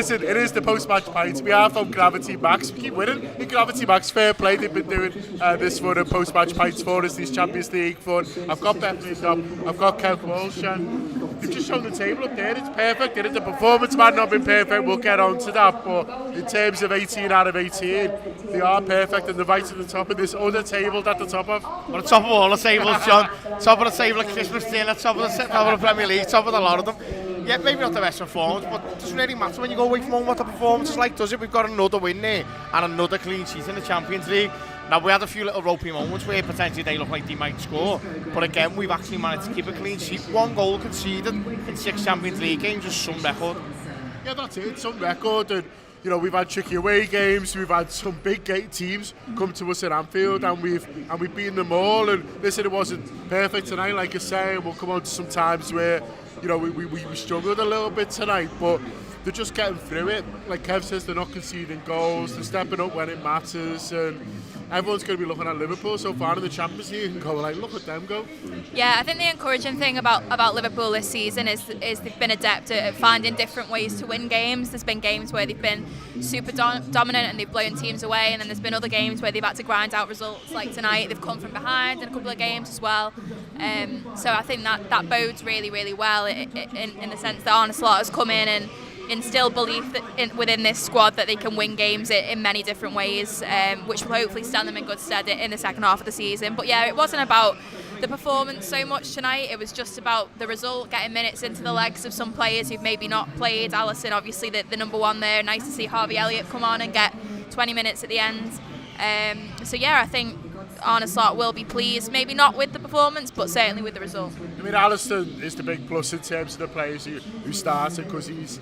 Listen, it is the post-match pint. We are from Gravity Max. We keep winning in Gravity Max. Fair play. They've been doing this for the post-match pints for us, these Champions League fun. I've got Beth, Lindop, I've got Kev Walsh, and they've just shown the table up there. It's perfect. It is. The performance might not been perfect. We'll get on to that. But in terms of 18 out of 18, they are perfect, and they're right at the top of this other table at the top of. Well, the top of all the tables, John. Top of the table of Christmas dinner, top of the Premier League, top of a lot of them. Yeah, maybe not the best performance, but it doesn't really matter when you go away from home what the performance is like, does it? We've got another win there and another clean sheet in the Champions League. Now, we had a few little ropey moments where potentially they look like they might score, but again, we've actually managed to keep a clean sheet. 1 goal conceded in 6 Champions League games is some record. Yeah, that's it, some record. And you know, we've had tricky away games, we've had some big teams come to us at Anfield, and we've beaten them all. And listen, it wasn't perfect tonight, like I say, and we'll come on to some times where, you know, we struggled a little bit tonight, but they're just getting through it. Like Kev says, they're not conceding goals, they're stepping up when it matters, and everyone's going to be looking at Liverpool so far in the Champions League and go like, look at them go. Yeah, I think the encouraging thing about Liverpool this season is they've been adept at finding different ways to win games. There's been games where they've been super dominant and they've blown teams away, and then there's been other games where they've had to grind out results, like tonight. They've come from behind in a couple of games as well. So I think that bodes really, really well in the sense that Arne Slot has come in and instill belief that within this squad that they can win games in many different ways, which will hopefully stand them in good stead in the second half of the season. But yeah, it wasn't about the performance so much tonight. It was just about the result, getting minutes into the legs of some players who've maybe not played. Alisson, obviously the number one there. Nice to see Harvey Elliott come on and get 20 minutes at the end. So yeah, I think Arne Slot will be pleased, maybe not with the performance, but certainly with the result. I mean, Alisson is the big plus in terms of the players who started, because he's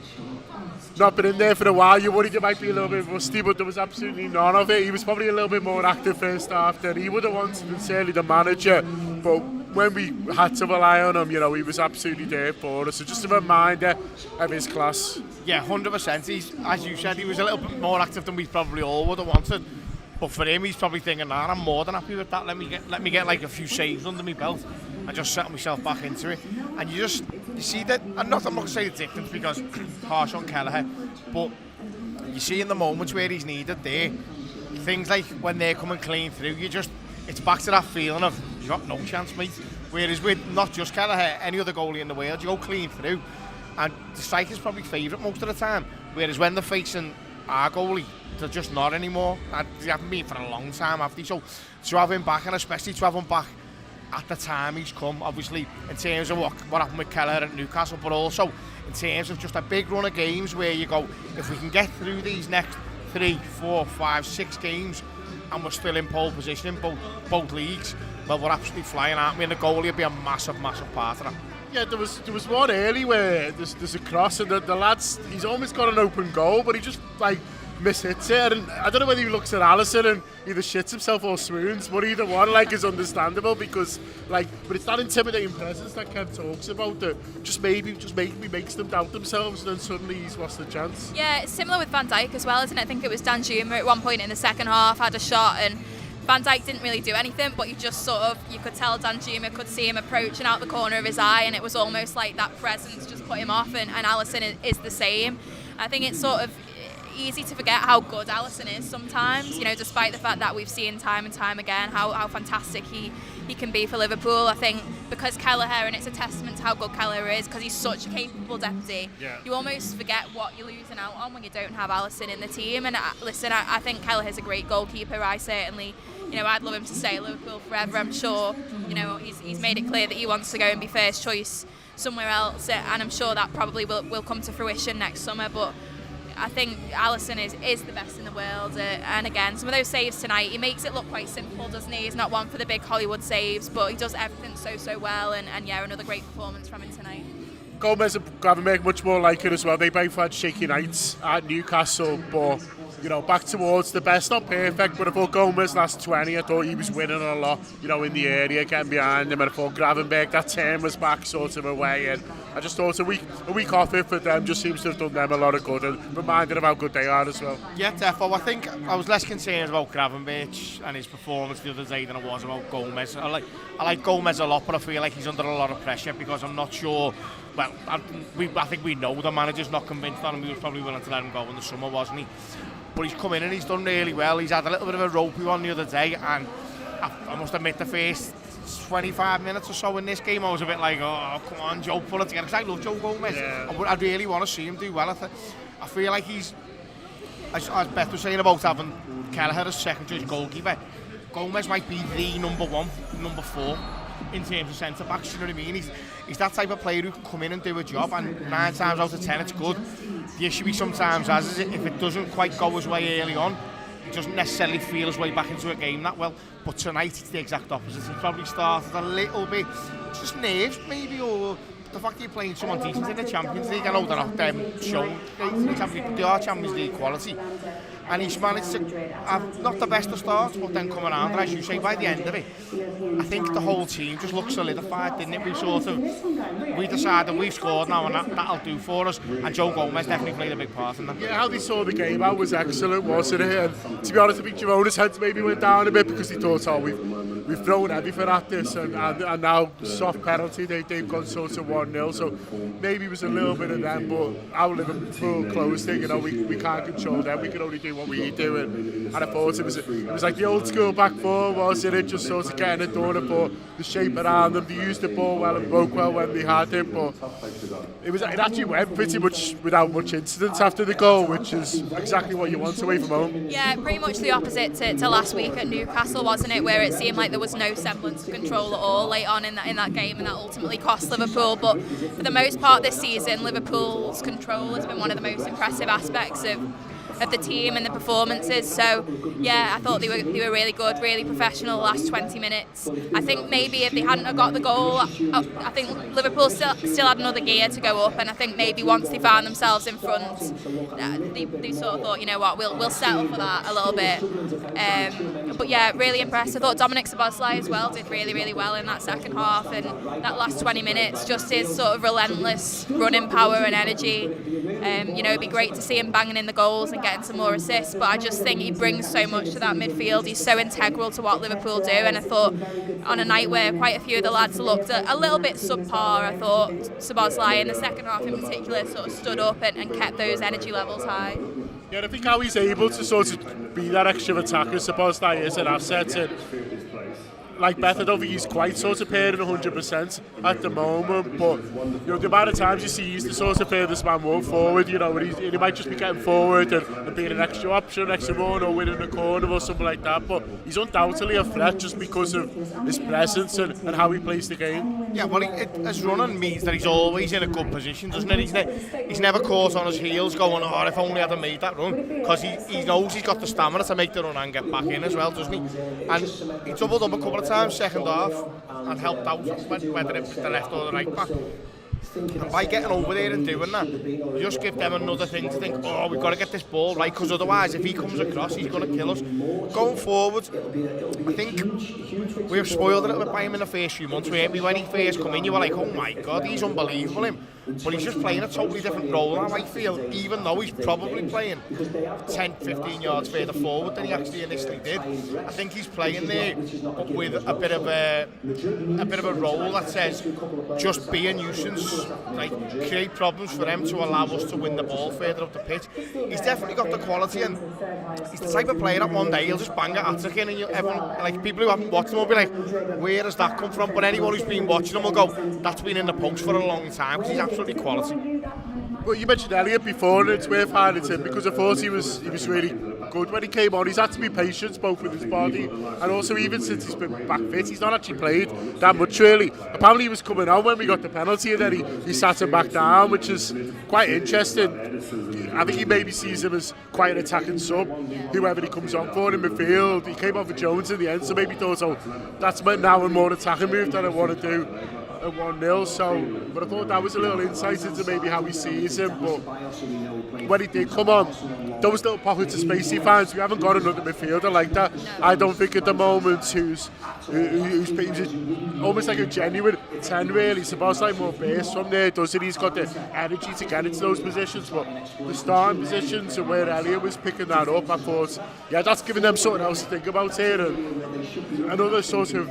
not been in there for a while. You worried he might be a little bit rusty, but there was absolutely none of it. He was probably a little bit more active first half than he would have wanted, and certainly the manager. But when we had to rely on him, you know, he was absolutely there for us. So just a reminder of his class. Yeah, 100%. He's, as you said, he was a little bit more active than we probably all would have wanted. But for him, he's probably thinking, nah, I'm more than happy with that. Let me get like a few saves under my belt and just settle myself back into it. And you see that, and I'm not going to say the difference because harsh on Kelleher, but you see in the moments where he's needed there, things like when they're coming clean through, it's back to that feeling of, you got no chance, mate. Whereas with not just Kelleher, any other goalie in the world, you go clean through, and the striker's probably favourite most of the time. Whereas when they're facing our goalie, they're just not anymore. And they haven't been for a long time, have they? So to have him back, and especially to have him back at the time he's come, obviously, in terms of what happened with Kelleher at Newcastle, but also in terms of just a big run of games where you go, if we can get through these next 3, 4, 5, 6 games, and we're still in pole position in both leagues, well, we're absolutely flying, aren't we? And the goalie will be a massive, massive part of that. Yeah, there was one early where there's a cross, and the lad's, he's almost got an open goal, but he just like mishits it. And I don't know whether he looks at Alisson and either shits himself or swoons, but either one like is understandable, because like, but it's that intimidating presence that Kev talks about that just maybe makes them doubt themselves, and then suddenly he's lost the chance. Yeah, it's similar with Van Dijk as well, isn't it? I think it was Dan Juma at one point in the second half had a shot, and Van Dijk didn't really do anything, but you could tell Dan Juma could see him approaching out the corner of his eye, and it was almost like that presence just put him off, and Alisson is the same. I think it's sort of easy to forget how good Alisson is sometimes, you know, despite the fact that we've seen time and time again how fantastic he can be for Liverpool. I think because Kelleher, and it's a testament to how good Kelleher is, because he's such a capable deputy, you almost forget what you're losing out on when you don't have Alisson in the team. And listen, I think Kelleher's a great goalkeeper. I certainly, you know, I'd love him to stay at Liverpool forever. I'm sure, you know, he's made it clear that he wants to go and be first choice somewhere else, and I'm sure that probably will come to fruition next summer. But I think Alisson is the best in the world, and again, some of those saves tonight, he makes it look quite simple, doesn't he? He's not one for the big Hollywood saves, but he does everything so well, and yeah, another great performance from him tonight. Gomez and Gravenberch much more like it as well. They both had shaky nights at Newcastle, but back towards the best, not perfect, but I thought Gomez last 20, I thought he was winning a lot, in the area, getting behind him, and I thought Gravenberg, that turn was back sort of away, and I just thought a week off it for them just seems to have done them a lot of good, and reminded of how good they are as well. Yeah, definitely. I think I was less concerned about Gravenberg and his performance the other day than I was about Gomez. I like Gomez a lot, but I feel like he's under a lot of pressure because I'm not sure. Well, I think we know the manager's not convinced on him. He was probably willing to let him go in the summer, wasn't he? But he's come in and he's done really well. He's had a little bit of a ropey one the other day, and I must admit the first 25 minutes or so in this game I was a bit like, oh, come on, Joe, pull it together, because I love Joe Gomez. Yeah. I really want to see him do well. I feel like he's, as Beth was saying about having Kelleher as second choice goalkeeper, Gomez might be the number 4 in terms of centre-backs, you know what I mean? He's that type of player who can come in and do a job, and 9 times out of 10 it's good. The issue he sometimes has is if it doesn't quite go his way early on, he doesn't necessarily feel his way back into a game that well. But tonight it's the exact opposite. He probably started a little bit, just nerves maybe, or the fact that you're playing someone decent in the Champions League. I know they're not shown in the Champions League, but they are Champions League quality. And he's managed to have not the best of starts, but then come around, and as you say, by the end of it, I think the whole team just looked solidified, didn't it? We decided we've scored now, and that'll do for us, and Joe Gomez definitely played a big part in that. Yeah, how they saw the game out was excellent, wasn't it? And to be honest, I think Girona's heads maybe went down a bit because they thought, we've thrown everything at this, and now soft penalty, they've gone sort of 1-0, so maybe it was a little bit of them, but our Liverpool closed it, we can't control them, we can only do what we do, and I thought it was like the old school back four, wasn't it? Just sort of getting it done, and put the shape around them. They used the ball well and broke well when they had it, but it actually went pretty much without much incidents after the goal, which is exactly what you want away from home. Yeah, pretty much the opposite to last week at Newcastle, wasn't it? Where it seemed like there was no semblance of control at all late on in that game, and that ultimately cost Liverpool. But for the most part this season, Liverpool's control has been one of the most impressive aspects of the team and the performances. So yeah, I thought they were really good, really professional the last 20 minutes. I think maybe if they hadn't have got the goal, I think Liverpool still had another gear to go up, and I think maybe once they found themselves in front, they sort of thought, you know what, we'll settle for that a little bit. But yeah, really impressed. I thought Dominic Szoboszlai as well did really, really well in that second half, and that last 20 minutes, just his sort of relentless running power and energy. It'd be great to see him banging in the goals and getting some more assists, but I just think he brings so much to that midfield. He's so integral to what Liverpool do, and I thought on a night where quite a few of the lads looked a little bit subpar, I thought Szoboszlai in the second half in particular sort of stood up and kept those energy levels high. Yeah, I think how he's able to sort of be that extra attacker, Szoboszlai is an asset, and like Beth, I don't think he's quite sort of paired in 100% at the moment, but the amount of times you see he's the sort of furthest man forward, and he might just be getting forward and being an extra option, an extra run, or winning a corner or something like that, but he's undoubtedly a threat just because of his presence and how he plays the game. Yeah, well, his running means that he's always in a good position, doesn't it? He's never caught on his heels going, oh, if only I'd have made that run, because he knows he's got the stamina to make the run and get back in as well, doesn't he? And he doubled up a couple of times second half and helped out, whether it was the left or the right back. And by getting over there and doing that, you just give them another thing to think, oh, we've got to get this ball right, because otherwise if he comes across he's going to kill us. Going forward, I think we have spoiled a little bit by him in the first few months, weren't we? When he first come in, you were like, oh my God, he's unbelievable, him. But he's just playing a totally different role now, I feel, even though he's probably playing 10-15 yards further forward than he actually initially did. I think he's playing there with a bit of a role that says just be a nuisance, like create problems for them to allow us to win the ball further up the pitch. He's definitely got the quality, and he's the type of player that one day he'll just bang at hat again, and everyone, like people who haven't watched him will be like, where does that come from? But anyone who's been watching him will go, that's been in the post for a long time, because he's absolutely quality. Well, you mentioned Elliott before, and it's worth highlighting because I thought he was really good when he came on. He's had to be patient both with his body and also even since he's been back fit, he's not actually played that much really. Apparently he was coming on when we got the penalty, and then he sat him back down, which is quite interesting. I think he maybe sees him as quite an attacking sub, whoever he comes on for in midfield. He came on for Jones in the end, so maybe thought, oh, that's now a more attacking move that I want to do at 1-0, so but I thought that was a little insight into maybe how he sees him. But when he did come on, those little pockets of space he finds, we haven't got another midfielder like that. I don't think at the moment who's almost like a genuine 10 really. He's supposed to like more base from there, doesn't he? He's got the energy to get into those positions, but the starting positions and where Elliot was picking that up, I thought, yeah, that's giving them something else to think about here and another sort of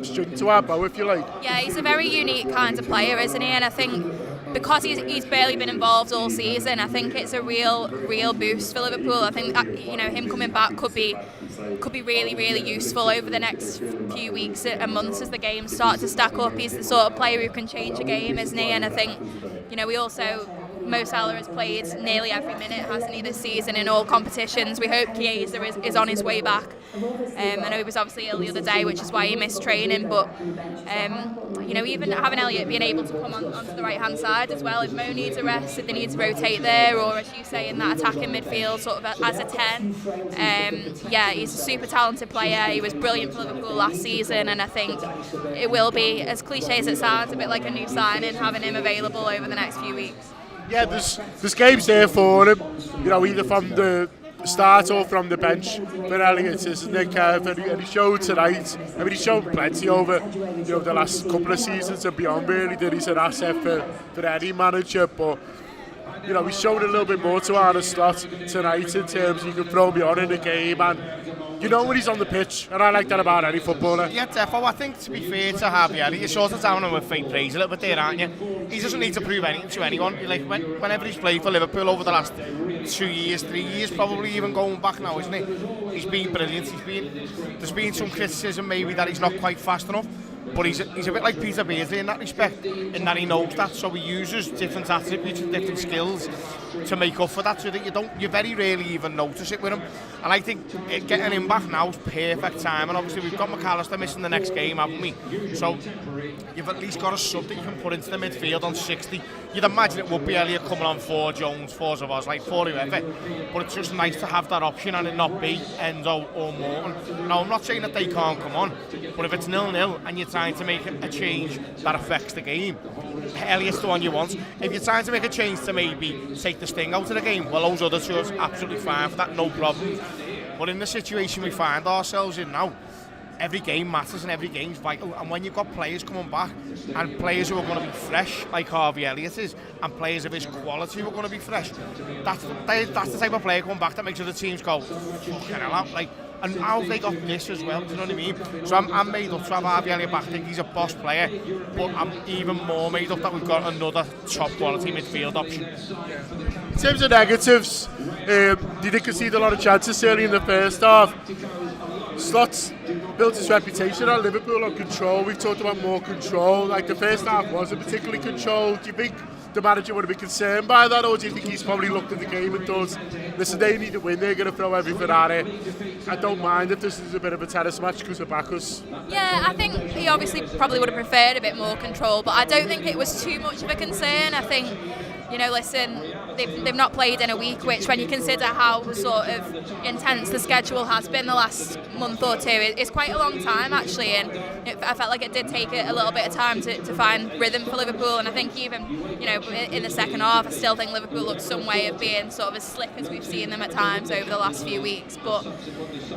string to our bow, if you like. Yeah, he's a very unique kind of player, isn't he? And I think because he's barely been involved all season, I think it's a real boost for Liverpool. I think that, him coming back could be really useful over the next few weeks and months as the games start to stack up. He's the sort of player who can change a game, isn't he? And I think, we also, Mo Salah has played nearly every minute, hasn't he, this season in all competitions. We hope Chiesa is on his way back. I know he was obviously ill the other day, which is why he missed training, but even having Elliot being able to come onto the right hand side as well, if Mo needs a rest, if they need to rotate there, or as you say, in that attacking midfield sort of as a 10, he's a super talented player. He was brilliant for Liverpool last season, and I think it will be, as cliche as it sounds, a bit like a new signing having him available over the next few weeks. Yeah, there's games there for him, either from the start or from the bench for Elliot, isn't it, Kev? And he showed tonight. I mean, he's shown plenty over, the last couple of seasons and beyond, really, that he's an asset for any manager, but he's shown a little bit more to Arne Slot tonight in terms of you can throw me on in the game and when he's on the pitch, and I like that about any footballer. Yeah, defo. I think, to be fair to Javier, you're sort of down on with faint praise a little bit there, aren't you? He doesn't need to prove anything to anyone. Whenever he's played for Liverpool over the last 2 years, 3 years, probably even going back now, isn't he? He's been brilliant. There's been some criticism maybe that he's not quite fast enough, but he's a bit like Peter Beardsley in that respect, in that he knows that, so he uses different attributes and different skills to make up for that, so that you very rarely even notice it with him. And I think getting him back now is perfect time, and obviously we've got McAllister missing the next game, haven't we? So you've at least got a sub that you can put into the midfield on 60. You'd imagine it would be Elliot coming on for Jones, for Zavos, for whoever, but it's just nice to have that option and it not be Endo or Morton. Now, I'm not saying that they can't come on, but if it's 0-0 and you're trying to make a change that affects the game, Elliot's the one you want. If you're trying to make a change to maybe take the sting out of the game, well, those other two are absolutely fine for that, no problem. But in the situation we find ourselves in now, every game matters and every game's vital, and when you've got players coming back and players who are going to be fresh like Harvey Elliott is, and players of his quality who are going to be fresh, that's the type of player coming back that makes other teams go, fucking hell out, and how they got this as well, do you know what I mean? So I'm made up to have Harvey Elliott back. I think he's a boss player, but I'm even more made up that we've got another top quality midfield option. In terms of negatives, they did concede a lot of chances early in the first half. Slot's built his reputation at Liverpool on control. We've talked about more control. Like the first half wasn't particularly controlled. Do you think the manager would have been concerned by that, or do you think he's probably looked at the game and thought, listen, they need to win, they're going to throw everything at it. I don't mind if this is a bit of a tennis match because of Bacchus. Yeah, I think he obviously probably would have preferred a bit more control, but I don't think it was too much of a concern. I think, listen, they've not played in a week, which when you consider how sort of intense the schedule has been the last month or two, it's quite a long time actually, and I felt like it did take a little bit of time to find rhythm for Liverpool. And I think even in the second half, I still think Liverpool looked some way of being sort of as slick as we've seen them at times over the last few weeks. But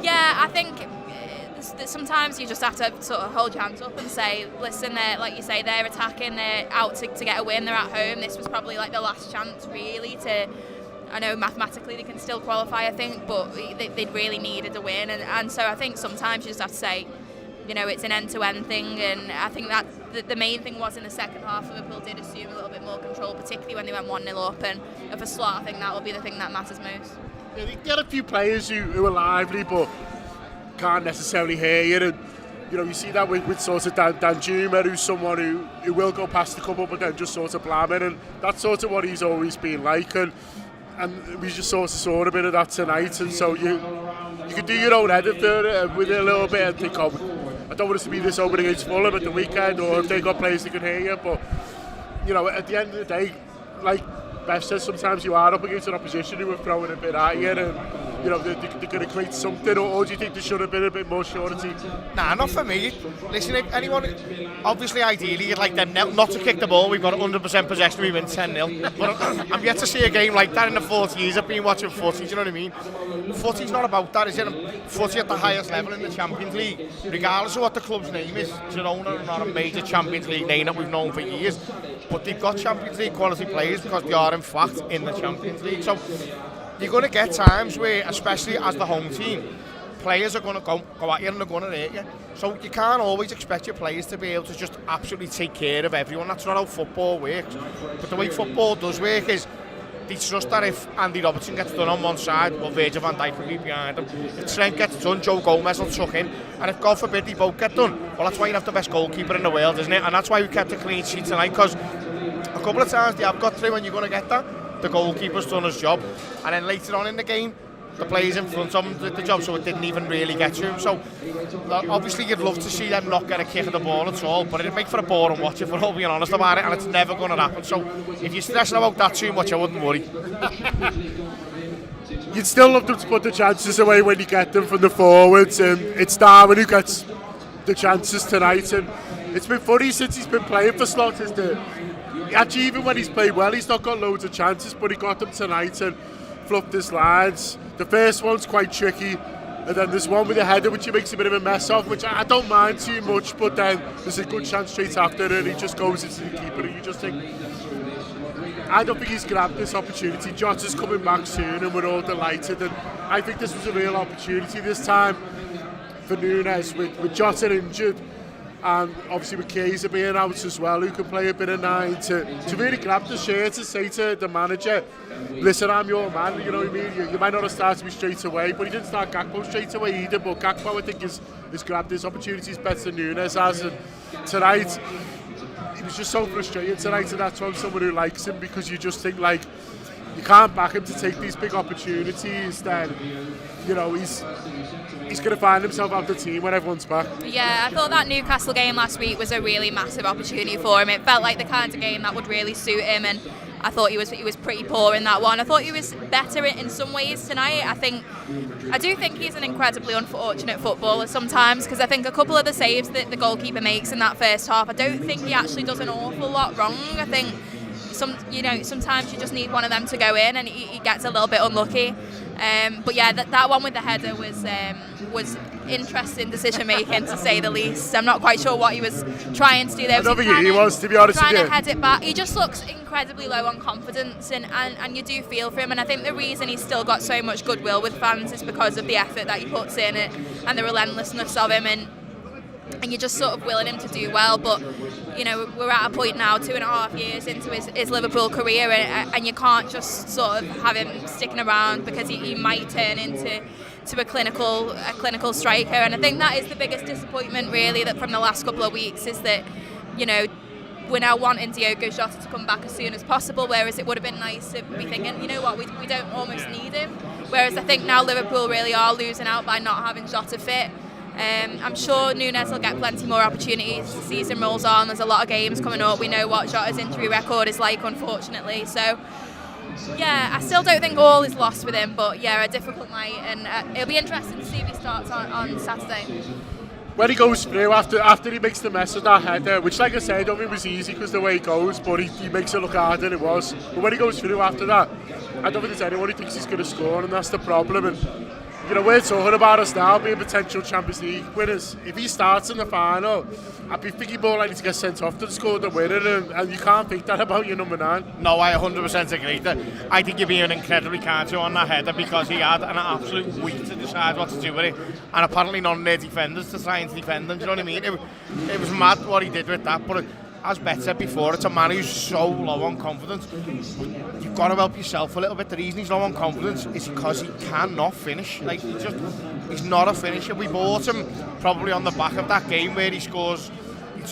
yeah, I think sometimes you just have to sort of hold your hands up and say, listen, like you say, they're attacking, they're out to get a win, they're at home. This was probably like the last chance really to, I know mathematically they can still qualify, I think, but they really needed a win, and so I think sometimes you just have to say, it's an end-to-end thing. And I think that the main thing was in the second half, Liverpool did assume a little bit more control, particularly when they went 1-0 up, and for Slot I think that will be the thing that matters most. Yeah, they get a few players who are lively but can't necessarily hear you, and you see that with sort of Danjuma, who's someone who will go past the couple but then just sort of blam it, and that's sort of what he's always been like, and we just sort of saw a bit of that tonight. And so you could do your own edit with it a little bit and think, I don't want us to be this open against Fulham at the weekend, or if they got players that can hear you, but at the end of the day, like Beth says, sometimes you are up against an opposition who are throwing a bit at you, and you know, they're going to create something, or do you think there should have been a bit more surety? Nah, not for me. Listen, if anyone, obviously, ideally, you'd like them not to kick the ball. We've got 100% possession, we win 10-0. But I'm yet to see a game like that in the 40 years I've been watching footy, do you know what I mean? Footy's not about that, is it? Footy at the highest level in the Champions League, regardless of what the club's name is. Girona are not a major Champions League name that we've known for years, but they've got Champions League quality players because they are, in fact, in the Champions League. So you're going to get times where, especially as the home team, players are going to go at you and they're going to hurt you. So you can't always expect your players to be able to just absolutely take care of everyone. That's not how football works. But the way football does work is they trust that if Andy Robertson gets done on one side, well, Virgil van Dijk will be behind him. If Trent gets done, Joe Gomez will tuck in. And if, God forbid, they both get done, well, that's why you have the best goalkeeper in the world, isn't it? And that's why we kept a clean sheet tonight, because a couple of times they have got through and you're going to get that. The goalkeeper's done his job. And then later on in the game, the players in front of him did the job, so it didn't even really get to him. So obviously you'd love to see them not get a kick of the ball at all, but it'd make for a boring watch if we're all being honest about it, and it's never going to happen. So if you're stressing about that too much, I wouldn't worry. You'd still love them to put the chances away when you get them from the forwards, and it's Darwin who gets the chances tonight. And it's been funny since he's been playing for Slotters. Actually, even when he's played well, he's not got loads of chances, but he got them tonight and fluffed his lines. The first one's quite tricky, and then there's one with a header which he makes a bit of a mess of, which I don't mind too much, but then there's a good chance straight after and he just goes into the keeper, and you just think, I don't think he's grabbed this opportunity. Jota's coming back soon and we're all delighted, and I think this was a real opportunity this time for Nuñez with Jota injured, and obviously with Kaiser being out as well, who can play a bit of 9, to really grab the shirt and say to the manager, listen, I'm your man, you know what I mean? You might not have started me straight away, but he didn't start Gakpo straight away either, but Gakpo, I think, has grabbed his opportunities better than Nuñez has, and tonight, he was just so frustrated tonight, and that's why I'm someone who likes him, because you just think, like, you can't back him to take these big opportunities, then, you know, he's going to find himself out the team when everyone's back. Yeah, I thought that Newcastle game last week was a really massive opportunity for him. It felt like the kind of game that would really suit him, and I thought he was pretty poor in that one. I thought he was better in some ways tonight. I do think he's an incredibly unfortunate footballer sometimes, because I think a couple of the saves that the goalkeeper makes in that first half, I don't think he actually does an awful lot wrong. I think sometimes you just need one of them to go in, and he gets a little bit unlucky. But yeah, that one with the header was interesting decision making, to say the least. I'm not quite sure what he was trying to do there. I don't think he was, to be honest with you. Trying to head it back. He just looks incredibly low on confidence, and you do feel for him. And I think the reason he's still got so much goodwill with fans is because of the effort that he puts in it and the relentlessness of him, and you're just sort of willing him to do well. But you know, we're at a point now, 2.5 years into his Liverpool career, and you can't just sort of have him sticking around, because he might turn into a clinical striker. And I think that is the biggest disappointment, really, that from the last couple of weeks, is that, you know, we're now wanting Diogo Jota to come back as soon as possible, whereas it would have been nice to be thinking, you know what, we don't almost need him. Whereas I think now Liverpool really are losing out by not having Jota fit. I'm sure Nuñez will get plenty more opportunities as the season rolls on. There's a lot of games coming up. We know what Jota's injury record is like, unfortunately. So, yeah, I still don't think all is lost with him, but yeah, a difficult night, and it'll be interesting to see if he starts on Saturday. When he goes through, after he makes the mess of that header, which, like I said, I don't think it was easy because the way he goes, but he makes it look harder than it was. But when he goes through after that, I don't think there's anyone who thinks he's going to score, and that's the problem. And you know, we're talking about us now being potential Champions League winners. If he starts in the final, I'd be thinking more likely to get sent off than score the winner, and you can't think that about your number 9. No, I 100% agree. I think you're being incredibly kind to on that header, because he had an absolute week to decide what to do with it, and apparently none of their defenders to try and defend them. Do you know what I mean? It was mad what he did with that, but as Beth said before, it's a man who's so low on confidence. You've got to help yourself a little bit. The reason he's low on confidence is because he cannot finish. Like, he's not a finisher. We bought him probably on the back of that game where he scores.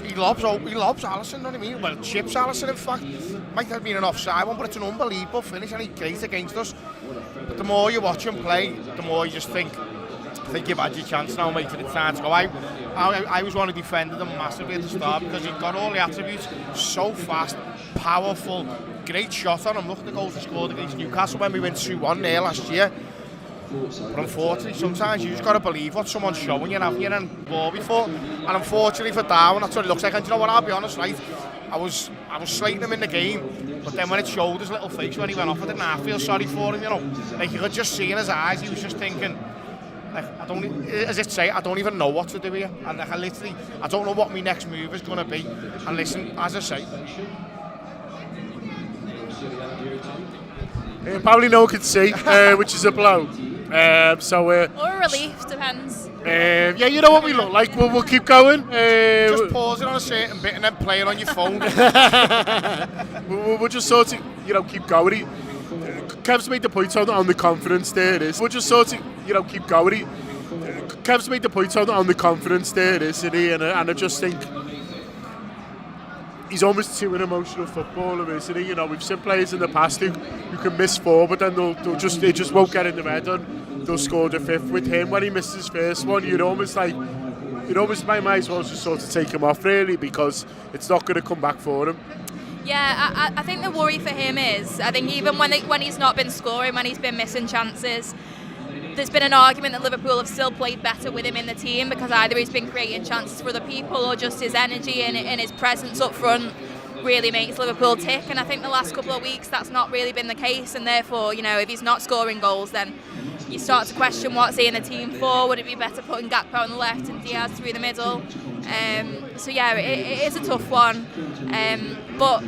He lobs Alisson, you know what I mean? Well, chips Alisson, in fact. Might have been an offside one, but it's an unbelievable finish, and he's great against us. But the more you watch him play, the more you just think you've had your chance now, mate, and it's time to go. I was one who defended him massively at the start, because he's got all the attributes. So fast, powerful, great shot on him. Look at the goals he scored against Newcastle when we went 2-1 there last year. But unfortunately, sometimes you just got to believe what someone's showing you, haven't you, and ball before. And unfortunately for Darwin, that's what it looks like. And do you know what, I'll be honest, right? I was slating him in the game, but then when it showed his little face when he went off, I didn't half feel sorry for him, you know. Like, you could just see in his eyes, he was just thinking, like, as if to say, I don't even know what to do here. And like, I don't know what my next move is going to be. And listen, as I say, probably no one could see, which is a blow. Or a relief, depends. Yeah, you know what we look like. We'll keep going. just pause it on a certain bit and then play it on your phone. We'll just sort of, keep going. Kev's made the point on the confidence there it is. We'll just sort of, keep going. Kev's made the point on the confidence there it is, isn't he? And I just think he's almost too an emotional footballer, isn't he? You know, we've seen players in the past who can miss four, but then they just won't get in the red and they'll score the fifth. With him, when he missed his first one, you'd almost might as well just sort of take him off, really, because it's not going to come back for him. Yeah, I think the worry for him is, I think even when he's not been scoring, when he's been missing chances, there's been an argument that Liverpool have still played better with him in the team because either he's been creating chances for other people or just his energy and his presence up front really makes Liverpool tick. And I think the last couple of weeks that's not really been the case, and therefore, if he's not scoring goals, then you start to question what's he in the team for. Would it be better putting Gakpo on the left and Diaz through the middle? So yeah, it is a tough one, but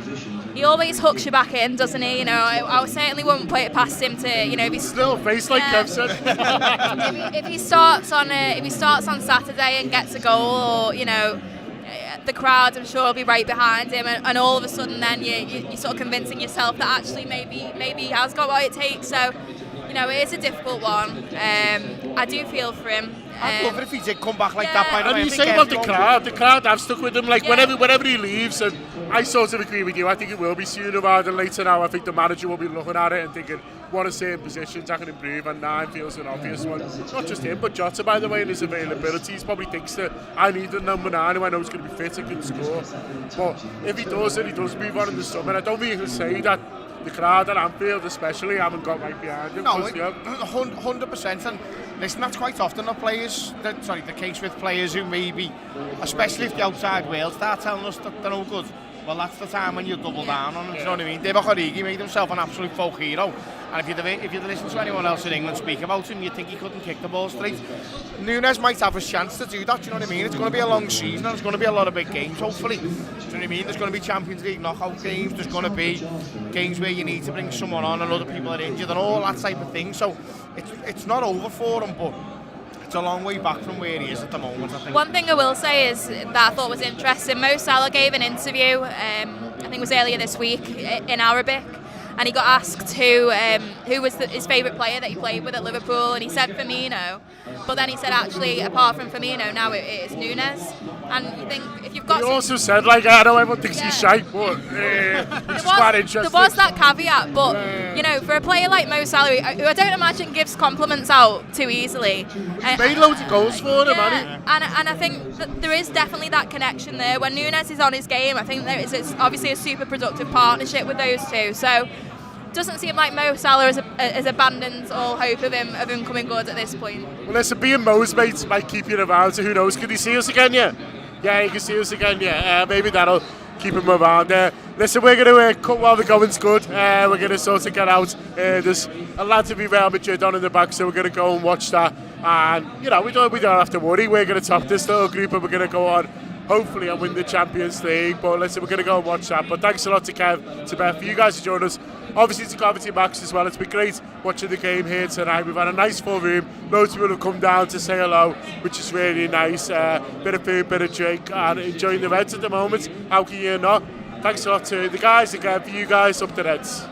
he always hooks you back in, doesn't he? I certainly wouldn't put it past him to, if he's still face like Kev said. if he starts on Saturday and gets a goal, or the crowd, I'm sure, will be right behind him, and all of a sudden, then you're sort of convincing yourself that actually maybe he has got what it takes. So, it is a difficult one. I do feel for him. I'd love it if he did come back like that, by the way. And you say about the crowd have stuck with him, like whenever he leaves, and I sort of agree with you. I think it will be sooner rather than later now. I think the manager will be looking at it and thinking, what are certain positions I can improve, and 9 feels an obvious one. Not just him, but Jota, by the way, and his availability. He probably thinks that I need the number 9 who I know is going to be fit and can score. But if he does, and he does move on in the summer, I don't think you can say that the crowd at Anfield especially haven't got right behind him. No, 100%. And listen, that's quite often the case with players who maybe, especially if the outside world start telling us that they're no good, well, that's the time when you double down on them, you know what I mean? Divock Origi made himself an absolute folk hero, and if you'd listen to anyone else in England speak about him, you'd think he couldn't kick the ball straight. Nuñez might have a chance to do that, you know what I mean? It's going to be a long season, and there's going to be a lot of big games, hopefully. Do you know what I mean? There's going to be Champions League knockout games, there's going to be games where you need to bring someone on and other people are injured and all that type of thing, so it's not over for him, but it's a long way back from where he is at the moment, I think. One thing I will say is that I thought was interesting, Mo Salah gave an interview, I think it was earlier this week, in Arabic, and he got asked who was his favourite player that he played with at Liverpool, and he said Firmino, but then he said actually apart from Firmino now it is Nuñez. And you think if you've got he also said, like, I know everyone thinks he's shite, but it's quite interesting. There was that caveat, but for a player like Mo Salah, who I don't imagine gives compliments out too easily, he's made loads of goals for him, hasn't he? And I think that there is definitely that connection there. When Nuñez is on his game, I think it's obviously a super productive partnership with those two. So doesn't seem like Mo Salah has abandoned all hope of him coming good at this point. Well, listen, being Mo's mates might keep you around, so who knows? Can he see us again, yeah? Yeah, he can see us again, yeah. Maybe that'll keep him around. Listen, we're going to cut while the going's good. We're going to sort of get out. There's a lot to be Real Madrid on in the back, so we're going to go and watch that. And, we don't have to worry. We're going to top this little group and we're going to go on, hopefully, and win the Champions League. But listen, we're going to go and watch that. But thanks a lot to Kev, to Beth, for you guys to join us. Obviously to Coventry Max as well. It's been great watching the game here tonight. We've had a nice full room. Loads of people have come down to say hello, which is really nice. Bit of food, bit of drink, and enjoying the Reds at the moment. How can you not? Thanks a lot to the guys again, for you guys, up the Reds.